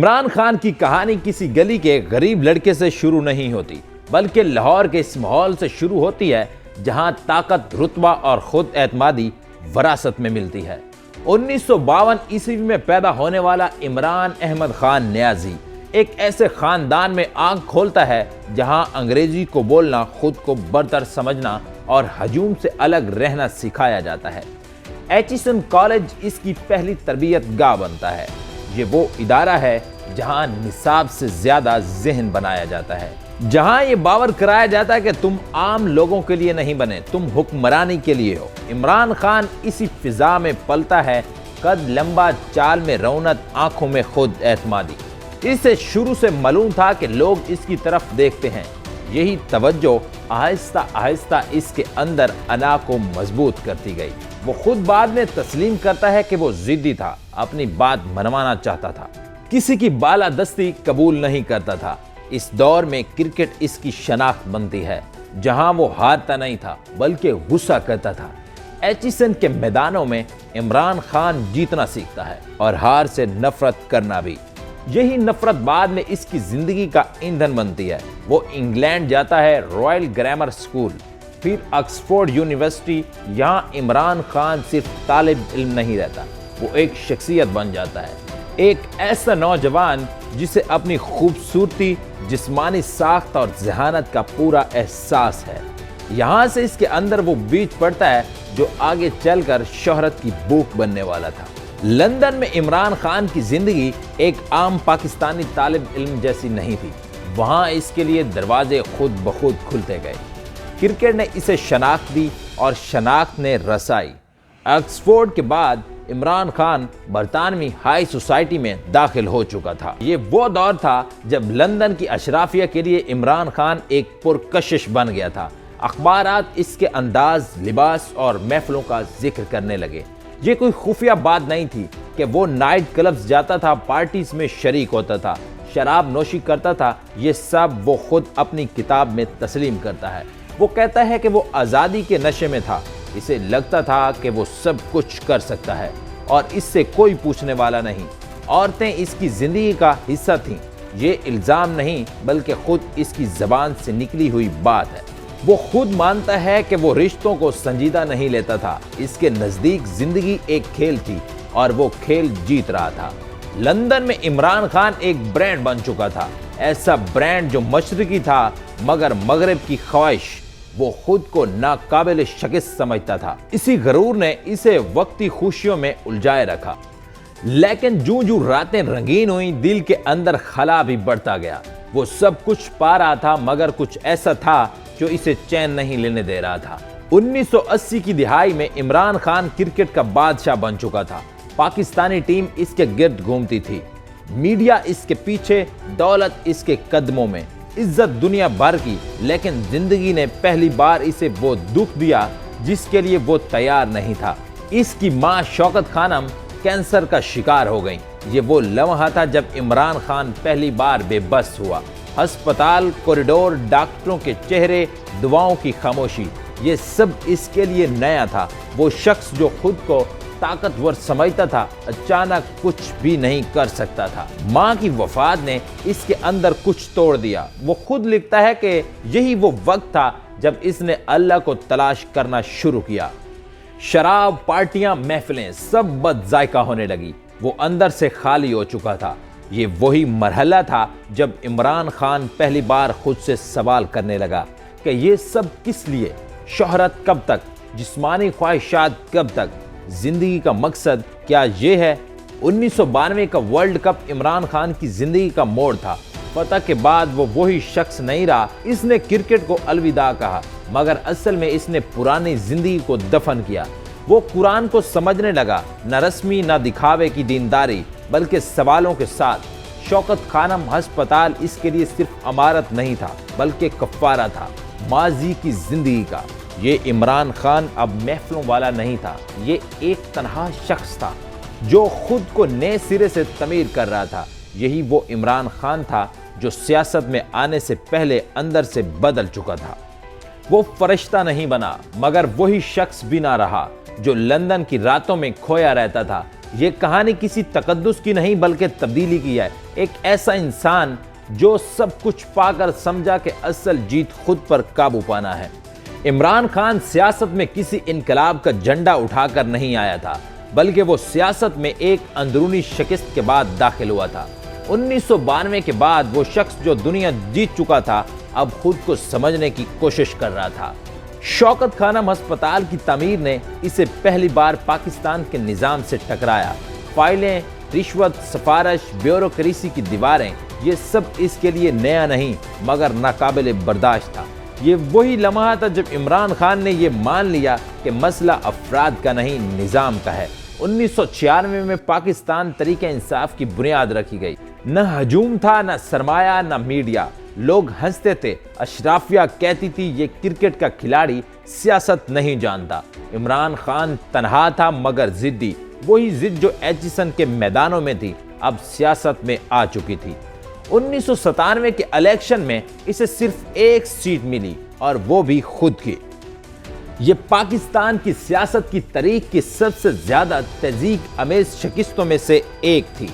عمران خان کی کہانی کسی گلی کے غریب لڑکے سے شروع نہیں ہوتی، بلکہ لاہور کے اس ماحول سے شروع ہوتی ہے جہاں طاقت، رتبہ اور خود اعتمادی وراثت میں ملتی ہے۔ 1952 عیسوی میں پیدا ہونے والا عمران احمد خان نیازی ایک ایسے خاندان میں آنکھ کھولتا ہے جہاں انگریزی کو بولنا، خود کو برتر سمجھنا اور ہجوم سے الگ رہنا سکھایا جاتا ہے۔ ایچیسن کالج اس کی پہلی تربیت گاہ بنتا ہے۔ یہ وہ ادارہ ہے جہاں نصاب سے زیادہ ذہن بنایا جاتا ہے، جہاں یہ باور کرایا جاتا ہے کہ تم عام لوگوں کے لیے نہیں بنے، تم حکمرانی کے لیے ہو۔ عمران خان اسی فضا میں پلتا ہے، قد لمبا، چال میں رونق، آنکھوں میں خود اعتمادی۔ اسے شروع سے معلوم تھا کہ لوگ اس کی طرف دیکھتے ہیں۔ یہی توجہ آہستہ آہستہ اس کے اندر انا کو مضبوط کرتی گئی۔ وہ خود بعد میں تسلیم کرتا ہے کہ وہ ضدی تھا، اپنی بات منوانا چاہتا تھا، کسی کی بالادستی قبول نہیں کرتا تھا۔ اس دور میں کرکٹ اس کی شناخت بنتی ہے، جہاں وہ ہارتا نہیں تھا بلکہ غصہ کرتا تھا۔ ایچیسن کے میدانوں میں عمران خان جیتنا سیکھتا ہے اور ہار سے نفرت کرنا بھی۔ یہی نفرت بعد میں اس کی زندگی کا ایندھن بنتی ہے۔ وہ انگلینڈ جاتا ہے، رائل گرامر اسکول، پھر آکسفورڈ یونیورسٹی۔ یہاں عمران خان صرف طالب علم نہیں رہتا، وہ ایک شخصیت بن جاتا ہے، ایک ایسا نوجوان جسے اپنی خوبصورتی، جسمانی ساخت اور ذہانت کا پورا احساس ہے۔ یہاں سے اس کے اندر وہ بیج پڑتا ہے جو آگے چل کر شہرت کی بھوک بننے والا تھا۔ لندن میں عمران خان کی زندگی ایک عام پاکستانی طالب علم جیسی نہیں تھی۔ وہاں اس کے لیے دروازے خود بخود کھلتے گئے۔ کرکٹ نے اسے شناخت دی اور شناخت نے رسائی۔ آکسفورڈ کے بعد عمران خان برطانوی ہائی سوسائٹی میں داخل ہو چکا تھا۔ یہ وہ دور تھا جب لندن کی اشرافیہ کے لیے عمران خان ایک پرکشش بن گیا تھا۔ اخبارات اس کے انداز، لباس اور محفلوں کا ذکر کرنے لگے۔ یہ کوئی خفیہ بات نہیں تھی کہ وہ نائٹ کلبز جاتا تھا، پارٹیز میں شریک ہوتا تھا، شراب نوشی کرتا تھا۔ یہ سب وہ خود اپنی کتاب میں تسلیم کرتا ہے۔ وہ کہتا ہے کہ وہ آزادی کے نشے میں تھا، اسے لگتا تھا کہ وہ سب کچھ کر سکتا ہے اور اس سے کوئی پوچھنے والا نہیں۔ عورتیں اس کی زندگی کا حصہ تھیں، یہ الزام نہیں بلکہ خود اس کی زبان سے نکلی ہوئی بات ہے۔ وہ خود مانتا ہے کہ وہ رشتوں کو سنجیدہ نہیں لیتا تھا۔ اس کے نزدیک زندگی ایک کھیل تھی اور وہ کھیل جیت رہا تھا۔ لندن میں عمران خان ایک برانڈ بن چکا تھا، ایسا برانڈ جو مشرقی تھا مگر مغرب کی خواہش۔ وہ خود کو ناقابل شکست سمجھتا تھا۔ اسی غرور نے اسے وقتی خوشیوں میں الجھائے رکھا، لیکن جوں راتیں رنگین ہوئیں، دل کے اندر خلا بھی بڑھتا گیا۔ وہ سب کچھ پا رہا تھا مگر کچھ ایسا تھا جو اسے چین نہیں لینے دے رہا تھا۔ 1980 کی دہائی میں عمران خان کرکٹ کا بادشاہ بن چکا تھا۔ پاکستانی ٹیم اس کے گرد گھومتی تھی، میڈیا اس کے پیچھے، دولت اس کے قدموں میں، عزت دنیا بھر کی۔ لیکن زندگی نے پہلی بار اسے وہ دکھ دیا جس کے لیے وہ تیار نہیں تھا۔ اس کی ماں شوکت خانم کینسر کا شکار ہو گئیں۔ یہ وہ لمحہ تھا جب عمران خان پہلی بار بے بس ہوا۔ ہسپتال، کوریڈور، ڈاکٹروں کے چہرے، دعاؤں کی خاموشی، یہ سب اس کے لیے نیا تھا۔ وہ شخص جو خود کو طاقتور سمجھتا تھا، اچانک کچھ بھی نہیں کر سکتا تھا۔ ماں کی وفات نے اس کے اندر کچھ توڑ دیا۔ وہ خود لکھتا ہے کہ یہی وہ وقت تھا جب اس نے اللہ کو تلاش کرنا شروع کیا۔ شراب، پارٹیاں، محفلیں سب بد ذائقہ ہونے لگی۔ وہ اندر سے خالی ہو چکا تھا۔ یہ وہی مرحلہ تھا جب عمران خان پہلی بار خود سے سوال کرنے لگا کہ یہ سب کس لیے؟ شہرت کب تک؟ جسمانی خواہشات کب تک؟ زندگی کا مقصد کیا یہ ہے؟ 1992 کا ورلڈ کپ عمران خان کی زندگی کا موڑ تھا۔ فتح کے بعد وہ وہی شخص نہیں رہا۔ اس نے کرکٹ کو الوداع کہا مگر اصل میں اس نے پرانی زندگی کو دفن کیا۔ وہ قرآن کو سمجھنے لگا، نہ رسمی نہ دکھاوے کی دینداری بلکہ سوالوں کے ساتھ۔ شوکت خانم ہسپتال اس کے لیے صرف عمارت نہیں تھا بلکہ کفارہ تھا ماضی کی زندگی کا۔ یہ عمران خان اب محفلوں والا نہیں تھا، یہ ایک تنہا شخص تھا جو خود کو نئے سرے سے تعمیر کر رہا تھا۔ یہی وہ عمران خان تھا جو سیاست میں آنے سے پہلے اندر سے بدل چکا تھا۔ وہ فرشتہ نہیں بنا مگر وہی شخص بھی نہ رہا جو لندن کی راتوں میں کھویا رہتا تھا۔ یہ کہانی کسی تقدس کی نہیں بلکہ تبدیلی کی ہے۔ ایک ایسا انسان جو سب کچھ پا کر سمجھا کہ اصل جیت خود پر قابو پانا ہے۔ عمران خان سیاست میں کسی انقلاب کا جھنڈا اٹھا کر نہیں آیا تھا، بلکہ وہ سیاست میں ایک اندرونی شکست کے بعد داخل ہوا تھا۔ 1992 کے بعد وہ شخص جو دنیا جیت چکا تھا اب خود کو سمجھنے کی کوشش کر رہا تھا۔ شوکت خانم ہسپتال کی تعمیر نے اسے پہلی بار پاکستان کے نظام سے ٹکرایا۔ فائلیں، رشوت، سفارش، بیوروکریسی کی دیواریں، یہ سب اس کے لیے نیا نہیں مگر ناقابل برداشت تھا۔ یہ وہی لمحہ تھا جب عمران خان نے یہ مان لیا کہ مسئلہ افراد کا نہیں نظام کا ہے۔ 1996 میں پاکستان تحریک انصاف کی بنیاد رکھی گئی۔ نہ ہجوم تھا، نہ سرمایہ، نہ میڈیا۔ لوگ ہنستے تھے، اشرافیہ کہتی تھی یہ کرکٹ کا کھلاڑی سیاست نہیں جانتا۔ عمران خان تنہا تھا مگر ضدی، وہی ضد جو ایچسن کے میدانوں میں تھی اب سیاست میں آ چکی تھی۔ 1997 کے الیکشن میں اسے صرف ایک سیٹ ملی اور وہ بھی خود کی۔ یہ پاکستان کی سیاست کی تاریخ کی سب سے زیادہ تہذیب آمیز شکستوں میں سے ایک تھی۔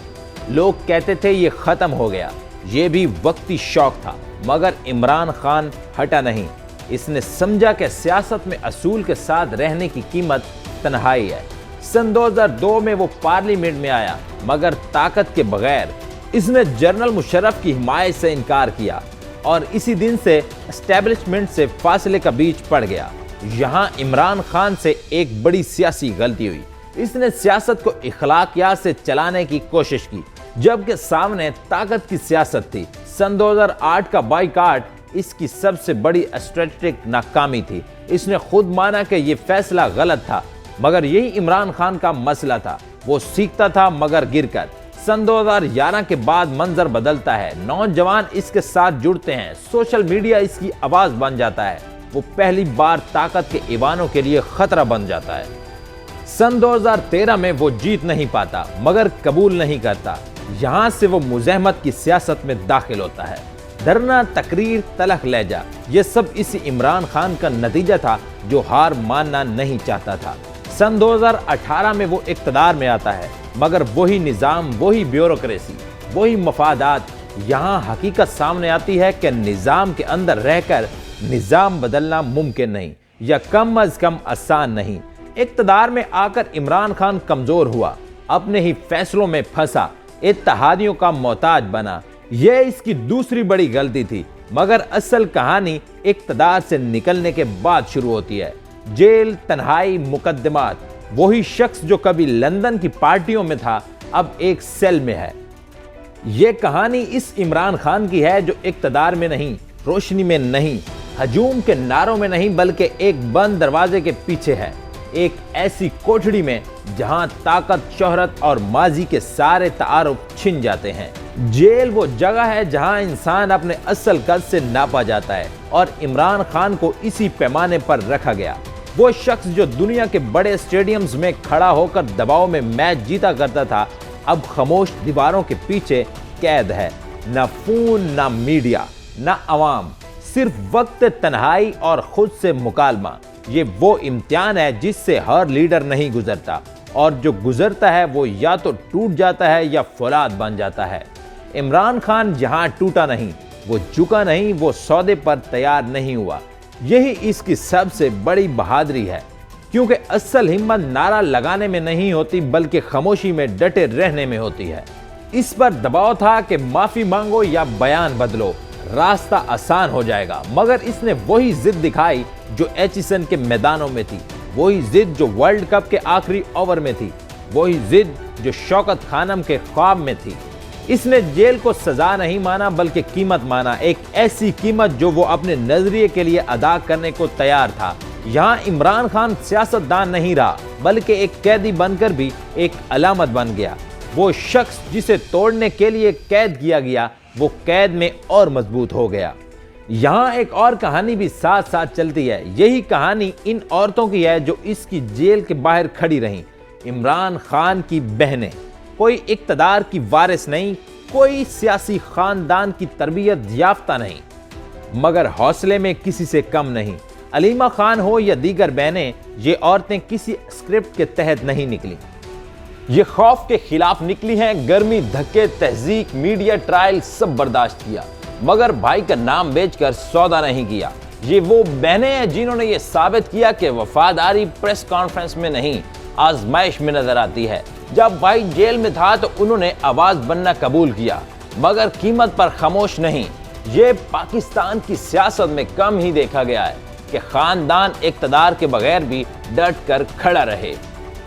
لوگ کہتے تھے یہ ختم ہو گیا، یہ بھی وقتی شوق تھا، مگر عمران خان ہٹا نہیں۔ اس نے سمجھا کہ سیاست میں اصول کے ساتھ رہنے کی قیمت تنہائی ہے۔ سن 2002 میں وہ پارلیمنٹ میں آیا مگر طاقت کے بغیر۔ اس نے جنرل مشرف کی حمایت سے انکار کیا اور اسی دن سے اسٹیبلشمنٹ سے فاصلے کا بیچ پڑ گیا۔ یہاں عمران خان سے ایک بڑی سیاسی غلطی ہوئی۔ اس نے سیاست کو اخلاقیات سے چلانے کی کوشش کی جبکہ سامنے طاقت کی سیاست تھی۔ سن 2008 کا بائیکاٹ اس کی سب سے بڑی اسٹریٹجک ناکامی تھی۔ اس نے خود مانا کہ یہ فیصلہ غلط تھا مگر یہی عمران خان کا مسئلہ تھا، وہ سیکھتا تھا مگر گر کر۔ سن 2011 کے بعد منظر بدلتا ہے، نوجوان اس کے ساتھ جڑتے ہیں، سوشل میڈیا اس کی آواز بن جاتا ہے، وہ پہلی بار طاقت کے ایوانوں کے لیے خطرہ بن جاتا ہے۔ سن 2013 میں وہ جیت نہیں پاتا مگر قبول نہیں کرتا۔ یہاں سے وہ مزاحمت کی سیاست میں داخل ہوتا ہے۔ دھرنا، تقریر، تلخ لہجہ، یہ سب اسی عمران خان کا نتیجہ تھا جو ہار ماننا نہیں چاہتا تھا۔ سن 2018 میں وہ اقتدار میں آتا ہے مگر وہی نظام، وہی بیوروکریسی، وہی مفادات۔ یہاں حقیقت سامنے آتی ہے کہ نظام کے اندر رہ کر نظام بدلنا ممکن نہیں یا کم از کم آسان نہیں۔ اقتدار میں آ کر عمران خان کمزور ہوا، اپنے ہی فیصلوں میں پھنسا، اتحادیوں کا محتاج بنا۔ یہ اس کی دوسری بڑی غلطی تھی مگر اصل کہانی اقتدار سے نکلنے کے بعد شروع ہوتی ہے۔ جیل، تنہائی، مقدمات۔ وہی شخص جو کبھی لندن کی پارٹیوں میں تھا اب ایک سیل میں ہے۔ یہ کہانی اس عمران خان کی ہے جو اقتدار میں نہیں، روشنی میں نہیں، ہجوم کے نعروں میں نہیں بلکہ ایک بند دروازے کے پیچھے ہے، ایک ایسی کوٹھڑی میں جہاں طاقت، شہرت اور ماضی کے سارے تعارف چھن جاتے ہیں۔ جیل وہ جگہ ہے جہاں انسان اپنے اصل قد سے ناپا جاتا ہے اور عمران خان کو اسی پیمانے پر رکھا گیا۔ وہ شخص جو دنیا کے بڑے اسٹیڈیمز میں کھڑا ہو کر دباؤ میں میچ جیتا کرتا تھا اب خاموش دیواروں کے پیچھے قید ہے۔ نہ فون، نہ میڈیا، نہ عوام، صرف وقت، تنہائی اور خود سے مکالمہ۔ یہ وہ امتحان ہے جس سے ہر لیڈر نہیں گزرتا اور جو گزرتا ہے وہ یا تو ٹوٹ جاتا ہے یا فولاد بن جاتا ہے۔ عمران خان یہاں ٹوٹا نہیں، وہ جھکا نہیں، وہ سودے پر تیار نہیں ہوا۔ یہی اس کی سب سے بڑی بہادری ہے کیونکہ اصل ہمت نعرہ لگانے میں نہیں ہوتی بلکہ خاموشی میں ڈٹے رہنے میں ہوتی ہے۔ اس پر دباؤ تھا کہ معافی مانگو یا بیان بدلو، راستہ آسان ہو جائے گا، مگر اس نے وہی ضد دکھائی جو ایچسن کے میدانوں میں تھی، وہی ضد جو ورلڈ کپ کے آخری اوور میں تھی، وہی ضد جو شوکت خانم کے خواب میں تھی۔ اس نے جیل کو سزا نہیں مانا بلکہ قیمت مانا، ایک ایسی قیمت جو وہ اپنے نظریے کے لیے ادا کرنے کو تیار تھا۔ یہاں عمران خان سیاستدان نہیں رہا بلکہ ایک قیدی بن کر بھی ایک علامت بن گیا۔ وہ شخص جسے توڑنے کے لیے قید کیا گیا وہ قید میں اور مضبوط ہو گیا۔ یہاں ایک اور کہانی بھی ساتھ ساتھ چلتی ہے۔ یہی کہانی ان عورتوں کی ہے جو اس کی جیل کے باہر کھڑی رہیں۔ عمران خان کی بہنیں، کوئی اقتدار کی وارث نہیں، کوئی سیاسی خاندان کی تربیت یافتہ نہیں، مگر حوصلے میں کسی سے کم نہیں۔ علیمہ خان ہو یا دیگر بہنیں، یہ عورتیں کسی اسکرپٹ کے تحت نہیں نکلی۔ یہ خوف کے خلاف نکلی ہیں، گرمی، دھکے، تہذیب، میڈیا ٹرائل سب برداشت کیا، مگر بھائی کا نام بیچ کر سودا نہیں کیا۔ یہ وہ بہنیں ہیں جنہوں نے یہ ثابت کیا کہ وفاداری پریس کانفرنس میں نہیں، آزمائش میں نظر آتی ہے۔ جب بھائی جیل میں تھا تو انہوں نے آواز بننا قبول کیا، مگر قیمت پر خاموش نہیں۔ یہ پاکستان کی سیاست میں کم ہی دیکھا گیا ہے کہ خاندان اقتدار کے بغیر بھی ڈٹ کر کھڑا رہے۔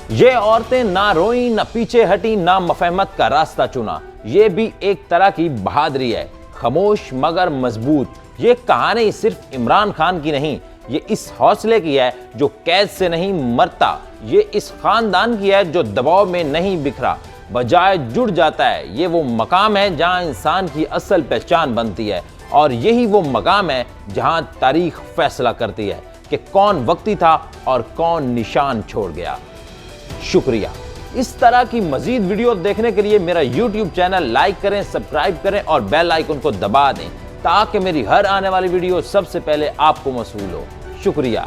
یہ عورتیں نہ روئیں، نہ پیچھے ہٹیں، نہ مفاہمت کا راستہ چنا۔ یہ بھی ایک طرح کی بہادری ہے، خاموش مگر مضبوط۔ یہ کہانی صرف عمران خان کی نہیں، یہ اس حوصلے کی ہے جو قید سے نہیں مرتا۔ یہ اس خاندان کی ہے جو دباؤ میں نہیں بکھرا، بجائے جڑ جاتا ہے۔ یہ وہ مقام ہے جہاں انسان کی اصل پہچان بنتی ہے، اور یہی وہ مقام ہے جہاں تاریخ فیصلہ کرتی ہے کہ کون وقتی تھا اور کون نشان چھوڑ گیا۔ شکریہ۔ اس طرح کی مزید ویڈیو دیکھنے کے لیے میرا YouTube چینل لائک کریں، سبسکرائب کریں اور بیل آئیکن کو دبا دیں تاکہ میری ہر آنے والی ویڈیو سب سے پہلے آپ کو موصول ہو۔ شکریہ۔